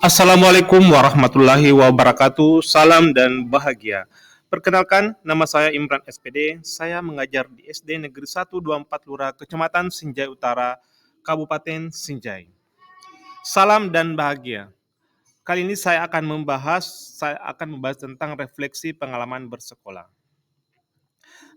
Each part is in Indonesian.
Assalamualaikum warahmatullahi wabarakatuh. Salam dan bahagia. Perkenalkan, nama saya Imran SPD. Saya mengajar di SD Negeri 124 Lura, Kecamatan Sinjai Utara, Kabupaten Sinjai. Salam dan bahagia. Kali ini saya akan membahas tentang refleksi pengalaman bersekolah.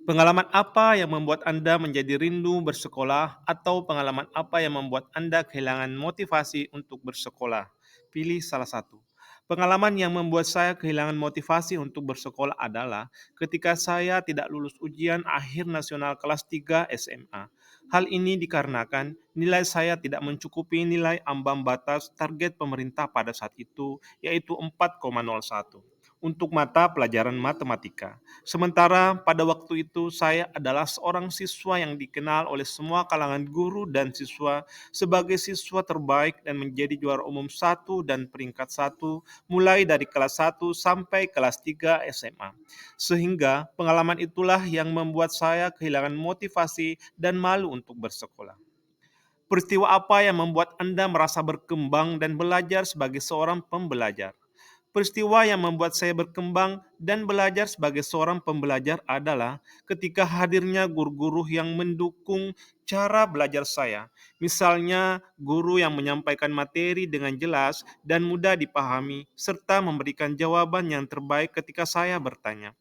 Pengalaman apa yang membuat Anda menjadi rindu bersekolah, atau pengalaman apa yang membuat Anda kehilangan motivasi untuk bersekolah? Pilih salah satu. Pengalaman yang membuat saya kehilangan motivasi untuk bersekolah adalah ketika saya tidak lulus ujian akhir nasional kelas 3 SMA. Hal ini dikarenakan nilai saya tidak mencukupi nilai ambang batas target pemerintah pada saat itu, yaitu 4,01 untuk mata pelajaran matematika. Sementara pada waktu itu saya adalah seorang siswa yang dikenal oleh semua kalangan guru dan siswa sebagai siswa terbaik dan menjadi juara umum 1 dan peringkat 1 mulai dari kelas 1 sampai kelas 3 SMA. Sehingga pengalaman itulah yang membuat saya kehilangan motivasi dan malu untuk bersekolah. Peristiwa apa yang membuat Anda merasa berkembang dan belajar sebagai seorang pembelajar? Peristiwa yang membuat saya berkembang dan belajar sebagai seorang pembelajar adalah ketika hadirnya guru-guru yang mendukung cara belajar saya. Misalnya, guru yang menyampaikan materi dengan jelas dan mudah dipahami, serta memberikan jawaban yang terbaik ketika saya bertanya,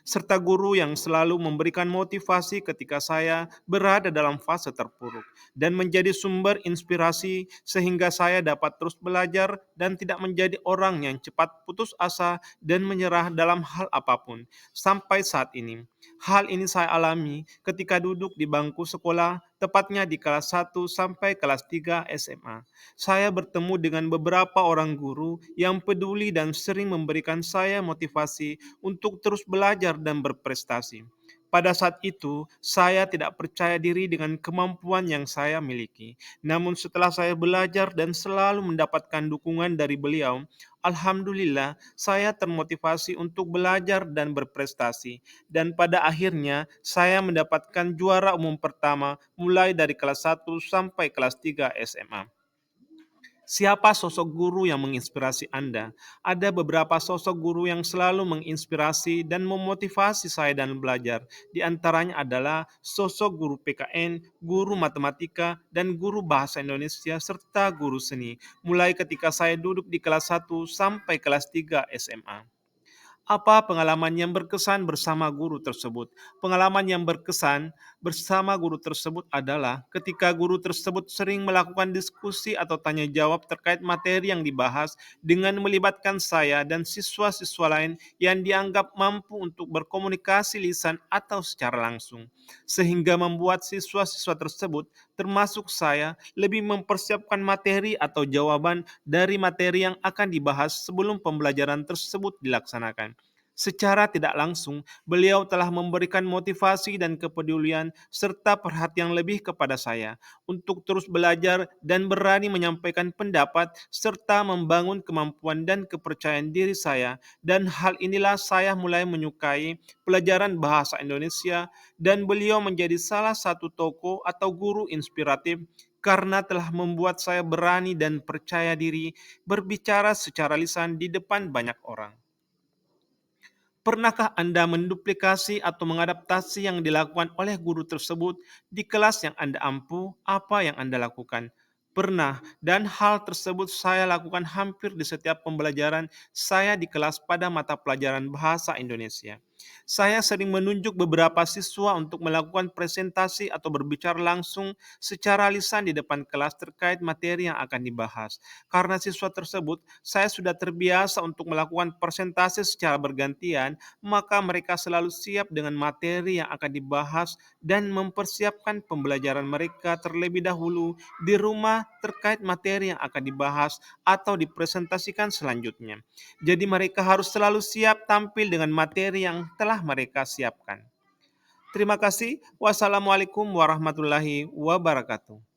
serta guru yang selalu memberikan motivasi ketika saya berada dalam fase terpuruk dan menjadi sumber inspirasi sehingga saya dapat terus belajar dan tidak menjadi orang yang cepat putus asa dan menyerah dalam hal apapun. Sampai saat ini, hal ini saya alami ketika duduk di bangku sekolah, tepatnya di kelas 1 sampai kelas 3 SMA. Saya bertemu dengan beberapa orang guru yang peduli dan sering memberikan saya motivasi untuk terus belajar dan berprestasi. Pada saat itu, saya tidak percaya diri dengan kemampuan yang saya miliki. Namun setelah saya belajar dan selalu mendapatkan dukungan dari beliau, alhamdulillah saya termotivasi untuk belajar dan berprestasi. Dan pada akhirnya, saya mendapatkan juara umum pertama mulai dari kelas 1 sampai kelas 3 SMA. Siapa sosok guru yang menginspirasi Anda? Ada beberapa sosok guru yang selalu menginspirasi dan memotivasi saya dan belajar. Di antaranya adalah sosok guru PKN, guru matematika, dan guru bahasa Indonesia, serta guru seni. Mulai ketika saya duduk di kelas 1 sampai kelas 3 SMA. Apa pengalaman yang berkesan bersama guru tersebut? Pengalaman yang berkesan bersama guru tersebut adalah ketika guru tersebut sering melakukan diskusi atau tanya jawab terkait materi yang dibahas dengan melibatkan saya dan siswa-siswa lain yang dianggap mampu untuk berkomunikasi lisan atau secara langsung, sehingga membuat siswa-siswa tersebut, termasuk saya, lebih mempersiapkan materi atau jawaban dari materi yang akan dibahas sebelum pembelajaran tersebut dilaksanakan. Secara tidak langsung, beliau telah memberikan motivasi dan kepedulian serta perhatian lebih kepada saya untuk terus belajar dan berani menyampaikan pendapat serta membangun kemampuan dan kepercayaan diri saya. Dan hal inilah saya mulai menyukai pelajaran bahasa Indonesia dan beliau menjadi salah satu tokoh atau guru inspiratif karena telah membuat saya berani dan percaya diri berbicara secara lisan di depan banyak orang. Pernahkah Anda menduplikasi atau mengadaptasi yang dilakukan oleh guru tersebut di kelas yang Anda ampu? Apa yang Anda lakukan? Pernah, dan hal tersebut saya lakukan hampir di setiap pembelajaran saya di kelas pada mata pelajaran bahasa Indonesia. Saya sering menunjuk beberapa siswa untuk melakukan presentasi atau berbicara langsung secara lisan di depan kelas terkait materi yang akan dibahas. Karena siswa tersebut, saya sudah terbiasa untuk melakukan presentasi secara bergantian, maka mereka selalu siap dengan materi yang akan dibahas dan mempersiapkan pembelajaran mereka terlebih dahulu di rumah terkait materi yang akan dibahas atau dipresentasikan selanjutnya. Jadi mereka harus selalu siap tampil dengan materi yang telah mereka siapkan. Terima kasih. Wassalamualaikum warahmatullahi wabarakatuh.